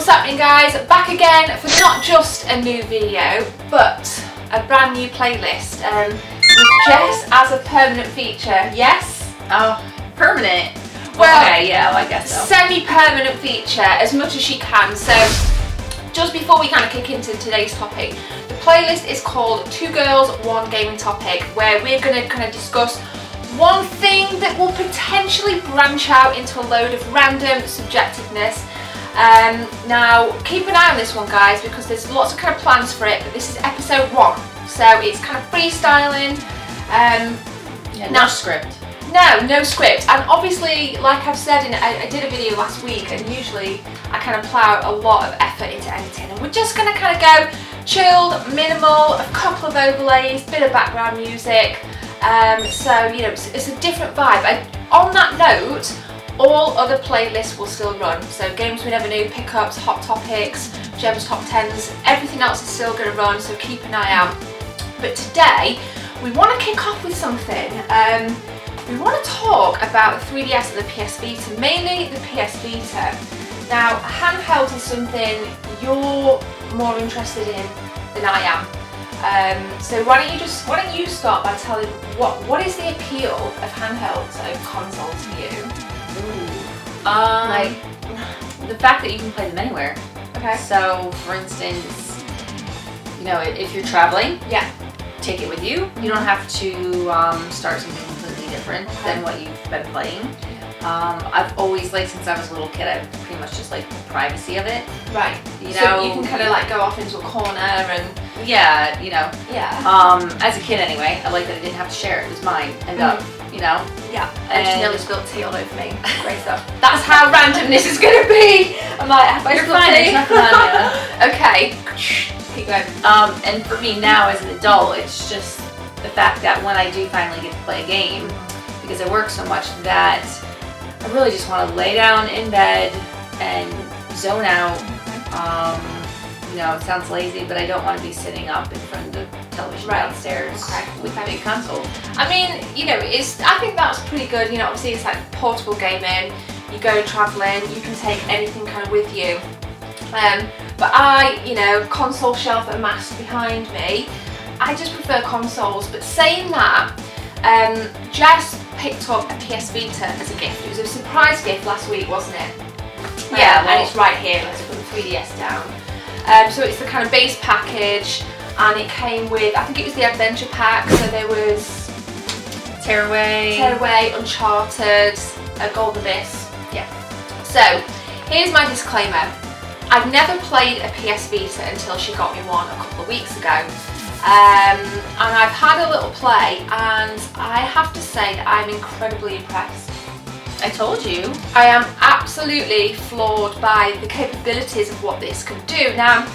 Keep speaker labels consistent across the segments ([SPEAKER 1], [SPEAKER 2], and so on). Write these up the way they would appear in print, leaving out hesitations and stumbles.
[SPEAKER 1] happening, guys? Back again for not just a new video, but a brand new playlist with Jess as a permanent feature. Yes?
[SPEAKER 2] Oh, permanent?
[SPEAKER 1] Well,
[SPEAKER 2] okay, yeah, well, I guess so.
[SPEAKER 1] Semi-permanent feature, as much as she can. So, just before we kind of kick into today's topic, the playlist is called Two Girls, One Gaming Topic, where we're going to kind of discuss one thing that will potentially branch out into a load of random subjectiveness. Now, keep an eye on this one, guys, because there's lots of kind of plans for it, but this is episode 1, so it's kind of freestyling.
[SPEAKER 2] No script.
[SPEAKER 1] No script, and obviously, like I've said, I did a video last week, and usually I kind of plough a lot of effort into editing, and we're just going to kind of go chilled, minimal, a couple of overlays, bit of background music, so, you know, it's a different vibe. On that note, all other playlists will still run, so Games We Never Knew, Pickups, Hot Topics, Gem's Top 10s, everything else is still going to run, so keep an eye out. But today, we want to kick off with something. We want to talk about the 3DS and the PS Vita, mainly the PS Vita. Now, handheld is something you're more interested in than I am. So why don't you start by telling what is the appeal of handhelds over console to you?
[SPEAKER 2] Like the fact that you can play them anywhere.
[SPEAKER 1] Okay.
[SPEAKER 2] So, for instance, you know, if you're traveling,
[SPEAKER 1] yeah,
[SPEAKER 2] take it with you. You don't have to start something completely different than what you've been playing. I've always, like, since I was a little kid, I pretty much just like the privacy of it.
[SPEAKER 1] Right.
[SPEAKER 2] You
[SPEAKER 1] so
[SPEAKER 2] know,
[SPEAKER 1] you can kind of like go off into a corner and
[SPEAKER 2] yeah, you know.
[SPEAKER 1] Yeah.
[SPEAKER 2] As a kid anyway, I liked that I didn't have to share it. It was mine. And you know.
[SPEAKER 1] Yeah. I just nearly spilled tea all over me. Great stuff. That's how random this is going to be. I'm like, have I
[SPEAKER 2] You're
[SPEAKER 1] spilled
[SPEAKER 2] fine.
[SPEAKER 1] tea?
[SPEAKER 2] It's nothing on you.
[SPEAKER 1] Okay. Keep going.
[SPEAKER 2] And for me now as an adult, it's just the fact that when I do finally get to play a game, because I work so much, that I really just want to lay down in bed and zone out. You know, it sounds lazy, but I don't want to be sitting up in front of the television downstairs with the big console.
[SPEAKER 1] I mean, you know, I think that's pretty good. You know, obviously it's like portable gaming. You go traveling, you can take anything kind of with you. But you know, console shelf and mask behind me, I just prefer consoles. But saying that, Jess picked up a PS Vita as a gift. It was a surprise gift last week, wasn't it?
[SPEAKER 2] Yeah,
[SPEAKER 1] and it's right here. Let's put the 3DS down. So it's the kind of base package, and it came with, I think it was the adventure pack. So there was Tearaway, Uncharted, Golden Abyss. Yeah. So here's my disclaimer. I've never played a PS Vita until she got me one a couple of weeks ago. And I've had a little play, and I have to say that I'm incredibly impressed.
[SPEAKER 2] I told you.
[SPEAKER 1] I am absolutely floored by the capabilities of what this can do. Now,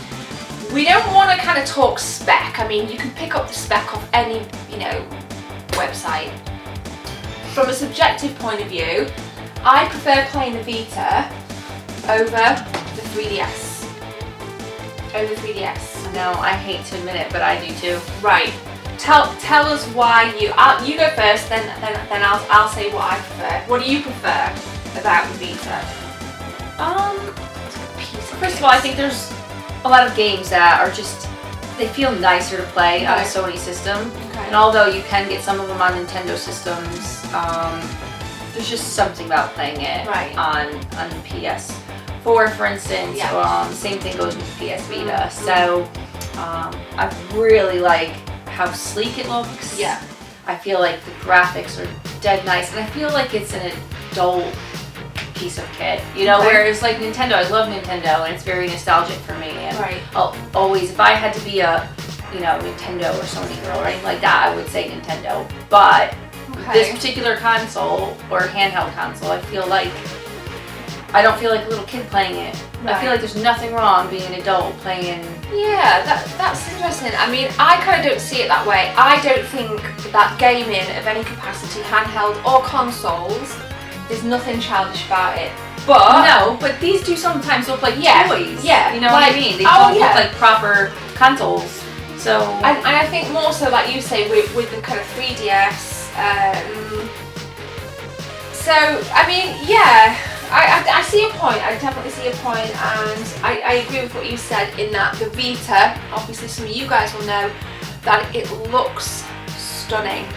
[SPEAKER 1] we don't want to kind of talk spec. I mean, you can pick up the spec off any, you know, website. From a subjective point of view, I prefer playing the Vita over the 3DS. Over 3DS.
[SPEAKER 2] No, I hate to admit it, but I do too.
[SPEAKER 1] Right. Tell us why you go first, then I'll say what I prefer. What do you prefer about the Vita?
[SPEAKER 2] First of all, I think there's a lot of games that are just, they feel nicer to play on a Sony system. Okay. And although you can get some of them on Nintendo systems, there's just something about playing it on the PS4, for instance. Yeah. Same thing goes with the PS Vita. So I really like how sleek it looks.
[SPEAKER 1] Yeah.
[SPEAKER 2] I feel like the graphics are dead nice, and I feel like it's an adult piece of kit, you know, whereas like Nintendo, I love Nintendo, and it's very nostalgic for me, and I'll always, if I had to be a, you know, Nintendo or Sony girl or anything like that, I would say Nintendo. But this particular console, or handheld console, I don't feel like a little kid playing it. I feel like there's nothing wrong being an adult playing.
[SPEAKER 1] Yeah, that's interesting. I mean, I kind of don't see it that way. I don't think that gaming of any capacity, handheld or consoles, there's nothing childish about it. But
[SPEAKER 2] no, but these do sometimes look like toys.
[SPEAKER 1] Yeah,
[SPEAKER 2] you know what I mean? They don't look like proper consoles. So
[SPEAKER 1] and I think more so, like you say, with the kind of 3DS. So I mean, yeah. I see a point. I definitely see a point, and I I agree with what you said in that the Vita, obviously some of you guys will know that it looks stunning.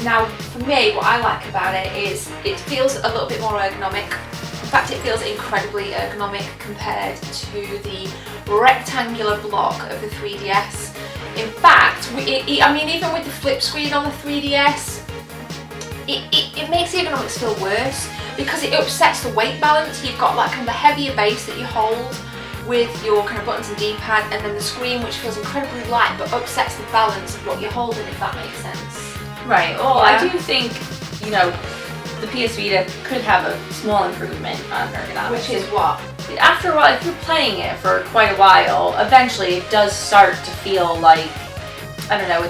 [SPEAKER 1] Now for me, what I like about it is it feels a little bit more ergonomic. In fact, it feels incredibly ergonomic compared to the rectangular block of the 3DS. In fact, I mean, even with the flip screen on the 3DS, it makes the ergonomics feel worse because it upsets the weight balance. You've got like kind of a heavier base that you hold with your kind of buttons and D-pad, and then the screen, which feels incredibly light but upsets the balance of what you're holding, if that makes sense.
[SPEAKER 2] Right. Well, yeah. I do think, you know, the PS Vita could have a small improvement on ergonomics.
[SPEAKER 1] Which is what?
[SPEAKER 2] After a while, if you're playing it for quite a while, eventually it does start to feel like, I don't know,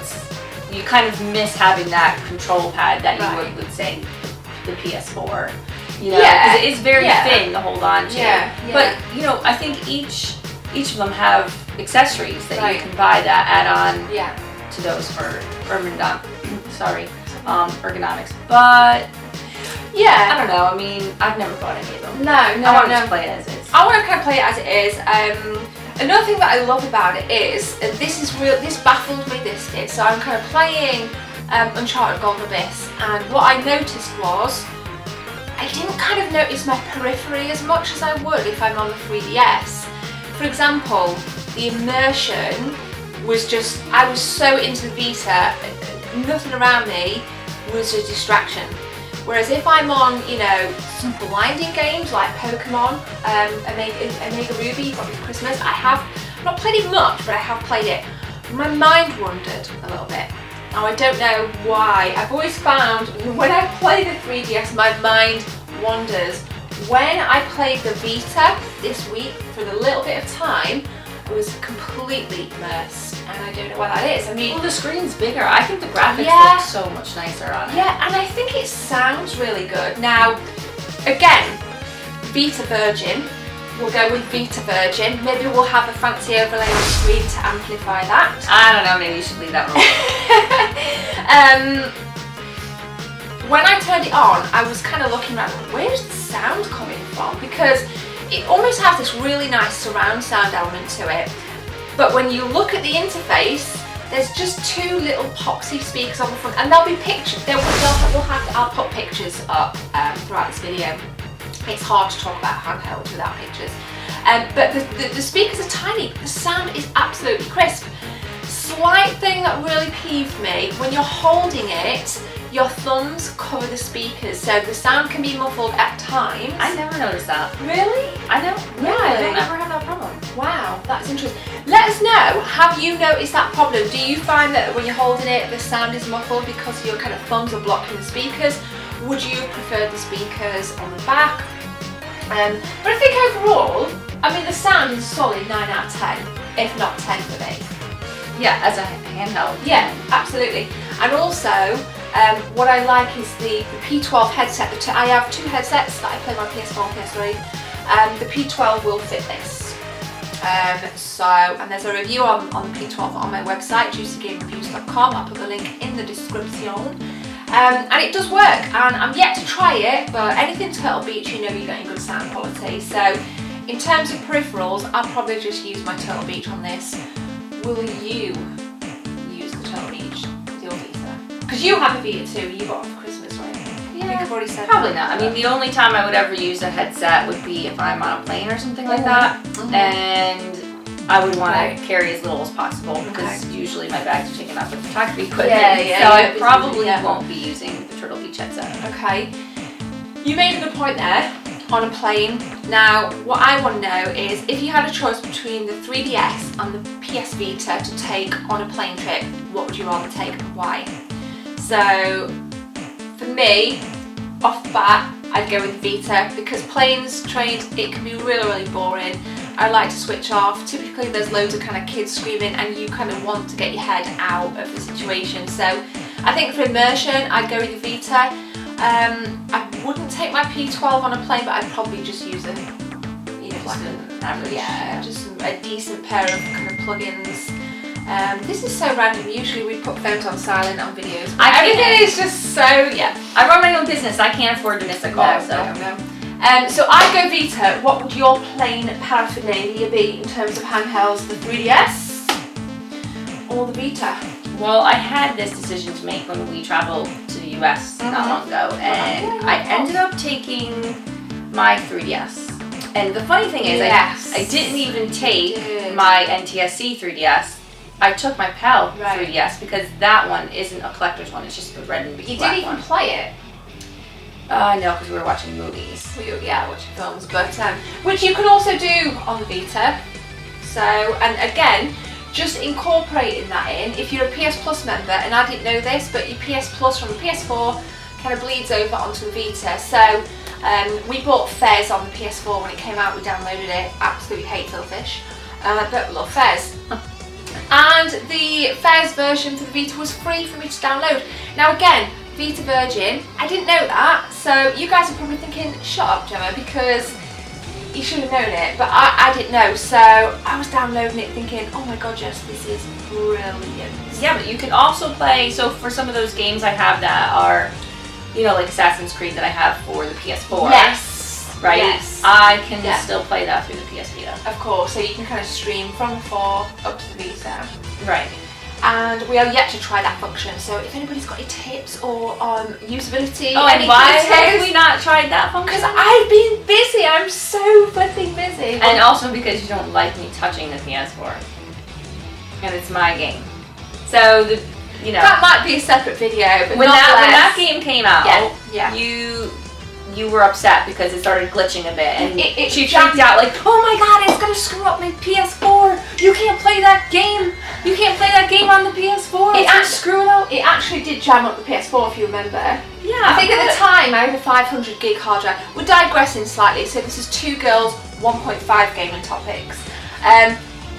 [SPEAKER 2] you kind of miss having that control pad that you would say the PS4. You know, because it is very thin to hold on to. Yeah. But you know, I think each of them have accessories that you can buy that add on to those for ergonomics. But yeah, I don't know. I mean, I've never bought any of them.
[SPEAKER 1] No.
[SPEAKER 2] I want to play it as is.
[SPEAKER 1] I want to kind of play it as it is. Another thing that I love about it is, and this baffled me, this did. So I'm kind of playing Uncharted Golden Abyss, and what I noticed was I didn't kind of notice my periphery as much as I would if I'm on the 3DS. For example, the immersion was just, I was so into the Vita, nothing around me was a distraction. Whereas if I'm on, you know, some blinding games like Pokemon, AMIGA Ruby, got me for Christmas, I've not played it much, but I have played it. My mind wandered a little bit. Now I don't know why. I've always found when I play the 3DS, my mind wanders. When I played the Vita this week for the little bit of time, I was completely immersed, and I don't know why that is. I mean,
[SPEAKER 2] well, the screen's bigger. I think the graphics look so much nicer on it.
[SPEAKER 1] Yeah, and I think it sounds really good. Now, again, Vita Virgin. We'll go with Vita Virgin. Maybe we'll have a fancy overlay on the screen to amplify that.
[SPEAKER 2] I don't know, maybe you should leave that
[SPEAKER 1] one. When I turned it on, I was kind of looking around, where's the sound coming from? Because it almost has this really nice surround sound element to it. But when you look at the interface, there's just two little poxy speakers on the front, and there'll be pictures. I'll put pictures up throughout this video. It's hard to talk about handhelds without pictures. But the speakers are tiny. The sound is absolutely crisp. Slight thing that really peeved me, when you're holding it, your thumbs cover the speakers, so the sound can be muffled at times.
[SPEAKER 2] I never noticed that.
[SPEAKER 1] Really?
[SPEAKER 2] I don't.
[SPEAKER 1] Really?
[SPEAKER 2] I don't ever have that problem.
[SPEAKER 1] Wow, that's interesting. Let us know, have you noticed that problem? Do you find that when you're holding it, the sound is muffled because your kind of thumbs are blocking the speakers? Would you prefer the speakers on the back? But I think overall, I mean, the sound is a solid 9 out of 10, if not 10 for me.
[SPEAKER 2] Yeah, as a handheld.
[SPEAKER 1] Yeah, absolutely. And also, what I like is the P12 headset. I have two headsets that I play my PS4 and PS3. The P12 will fit this. And there's a review on the P12 on my website, juicygamereviews.com. I'll put the link in the description. And it does work, and I'm yet to try it, but anything Turtle Beach, you know you're getting good sound quality. So in terms of peripherals, I'll probably just use my Turtle Beach on this. Will you use the Turtle Beach with your Vita? Because you have a Vita too, you got it for Christmas, right?
[SPEAKER 2] Yeah,
[SPEAKER 1] I think I've already said
[SPEAKER 2] probably
[SPEAKER 1] that.
[SPEAKER 2] not. I mean, the only time I would ever use a headset would be if I'm on a plane or something like that, and I would want to carry as little as possible because usually my bags are taken up with photography equipment, so I probably won't be using the Turtle Beach headset.
[SPEAKER 1] Okay, you made a good point there on a plane. Now, what I want to know is if you had a choice between the 3DS and the PS Vita to take on a plane trip, what would you rather take and why? So, for me, off the bat, I'd go with Vita because planes, trains, it can be really, really boring. I like to switch off. Typically there's loads of kind of kids screaming and you kind of want to get your head out of the situation. So I think for immersion, I'd go with the Vita. I wouldn't take my P12 on a plane, but I'd probably just use it. You know, like an average. Yeah, just a decent pair of kind of plugins. This is so random. Usually we put phones on silent on videos. Everything is just so,
[SPEAKER 2] I run my own business. I can't afford to miss a call.
[SPEAKER 1] No. So I go Vita. What would your plain paraphernalia be in terms of handhelds? The 3DS or the Vita?
[SPEAKER 2] Well, I had this decision to make when we traveled to the US not long ago, and I ended up taking my 3DS. And the funny thing is, I didn't even take my NTSC 3DS. I took my PAL 3DS because that one isn't a collector's one. It's just the red and black one.
[SPEAKER 1] You didn't even play it?
[SPEAKER 2] No, because we were watching movies.
[SPEAKER 1] Yeah, watching films, but which you can also do on the Vita. So, and again, just incorporating that in, if you're a PS Plus member, and I didn't know this, but your PS Plus from the PS4 kind of bleeds over onto the Vita. So we bought Fez on the PS4 when it came out, we downloaded it, absolutely hate Philfish, but love Fez. And the Fez version for the Vita was free for me to download. Now again, Vita Virgin, I didn't know that, so you guys are probably thinking, shut up Gemma, because you should have known it, but I didn't know, so I was downloading it thinking, oh my god, Jess, this is brilliant.
[SPEAKER 2] Yeah, but you can also play, so for some of those games I have that are, you know, like Assassin's Creed that I have for the PS4.
[SPEAKER 1] Yes.
[SPEAKER 2] Right?
[SPEAKER 1] Yes.
[SPEAKER 2] I can still play that through the PS Vita.
[SPEAKER 1] Of course, so you can kind of stream from the 4 up to the Vita.
[SPEAKER 2] Right.
[SPEAKER 1] And we are yet to try that function, so if anybody's got any tips or usability,
[SPEAKER 2] and why have we not tried that function?
[SPEAKER 1] Because I've been busy, I'm so flipping busy.
[SPEAKER 2] And also because you don't like me touching the PS4. And it's my game. So,
[SPEAKER 1] that might be a separate video, but
[SPEAKER 2] when that game came out, you were upset because it started glitching a bit, and she freaked out like, oh my god, it's gonna screw up my PS4. You can't play that game. You can't play that game on the PS4.
[SPEAKER 1] It actually did jam up the PS4, if you remember.
[SPEAKER 2] Yeah.
[SPEAKER 1] I think at the time I had a 500 gig hard drive. We're digressing slightly, so this is 2 girls, 1.5 gaming topics.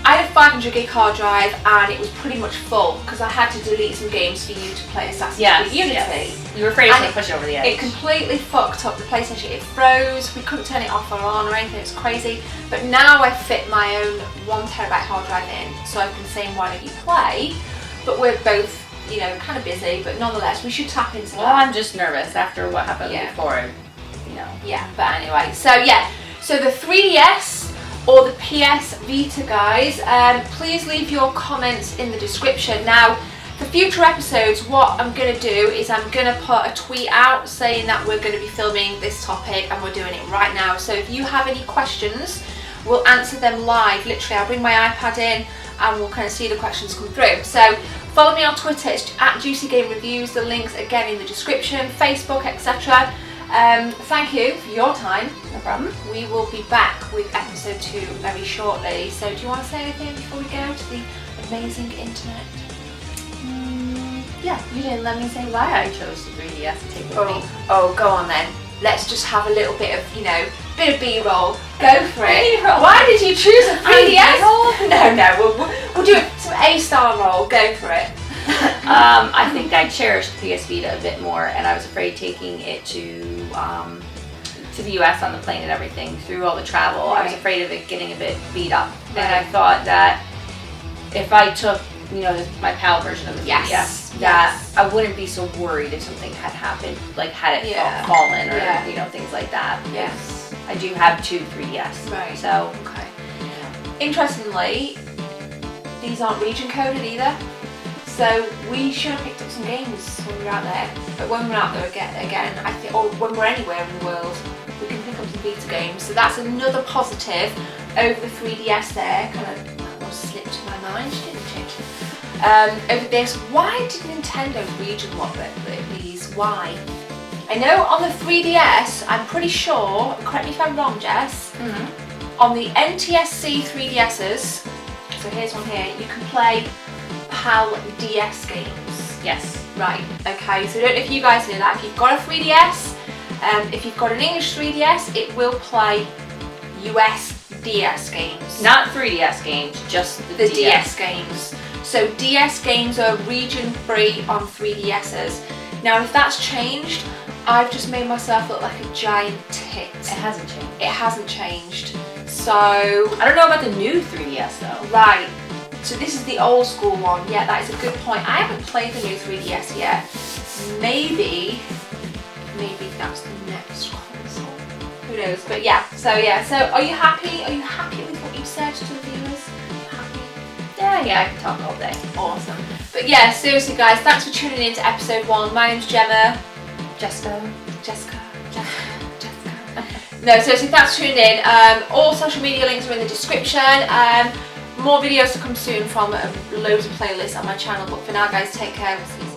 [SPEAKER 1] I had a 500 gig hard drive and it was pretty much full because I had to delete some games for you to play Assassin's Creed Unity.
[SPEAKER 2] Yes. You were afraid it was going to push it over the edge.
[SPEAKER 1] It completely fucked up the PlayStation. It froze, we couldn't turn it off or on or anything, it was crazy. But now I fit my own 1TB hard drive in, so I can say, why don't you play? But we're both, kind of busy, but nonetheless, we should tap into that.
[SPEAKER 2] Well, I'm just nervous after what happened before,
[SPEAKER 1] Yeah, but anyway, so the 3DS or the PS Vita, guys, please leave your comments in the description. Now, for future episodes, what I'm going to do is I'm going to put a tweet out saying that we're going to be filming this topic and we're doing it right now. So if you have any questions, we'll answer them live. Literally, I'll bring my iPad in and we'll kind of see the questions come through. So follow me on Twitter, it's @JuicyGameReviews. The links again in the description, Facebook, etc. Thank you for your time.
[SPEAKER 2] No problem.
[SPEAKER 1] We will be back with episode 2 very shortly. So do you want to say anything before we go to the amazing internet?
[SPEAKER 2] Yeah, you didn't let me say why I chose the 3DS to take with me.
[SPEAKER 1] Oh, go on then. Let's just have a little bit of, bit of B-roll. Go for it.
[SPEAKER 2] B-roll.
[SPEAKER 1] Why did you choose a 3DS? No, we'll do some A-star roll. Go for it.
[SPEAKER 2] I think I cherished the PS Vita a bit more, and I was afraid taking it to the US on the plane and everything through all the travel.
[SPEAKER 1] Right.
[SPEAKER 2] I was afraid of it getting a bit beat up, and I thought that if I took my PAL version of the 3DS, that I wouldn't be so worried if something had happened, like had it fallen or things like that.
[SPEAKER 1] Yes.
[SPEAKER 2] I do have 2 3DS.
[SPEAKER 1] Right.
[SPEAKER 2] So
[SPEAKER 1] okay. Interestingly, these aren't region coded either. So we should have picked up some games when we're out there. But when we're out there again, I think, or when we're anywhere in the world, we can pick up some Vita games. So that's another positive over the 3DS there. Kind of almost slipped my mind, didn't it? Over this, why did Nintendo region lock these? Why? I know on the 3DS, I'm pretty sure, correct me if I'm wrong, Jess, on the NTSC 3DSs, so here's one here, you can play PAL DS games.
[SPEAKER 2] Yes.
[SPEAKER 1] Right, okay, so I don't know if you guys know that. If you've got a 3DS, if you've got an English 3DS, it will play US DS games.
[SPEAKER 2] Not 3DS games, just the
[SPEAKER 1] DS games. So DS games are region free on 3DSs. Now if that's changed, I've just made myself look like a giant tit.
[SPEAKER 2] It hasn't changed.
[SPEAKER 1] It hasn't changed. So
[SPEAKER 2] I don't know about the new 3DS though.
[SPEAKER 1] Right. So this is the old school one. Yeah, that is a good point. I haven't played the new 3DS yet. Maybe that's the next console. Who who knows? But yeah, so are you happy? Are you happy with what you've said to the viewers? Happy?
[SPEAKER 2] Yeah, I can talk all day.
[SPEAKER 1] Awesome. But yeah, seriously guys, thanks for tuning in to episode 1. My name's Gemma.
[SPEAKER 2] Jessica.
[SPEAKER 1] No, seriously, thanks for tuning in. All social media links are in the description. More videos to come soon from loads of playlists on my channel. But for now guys, take care. We'll see you soon.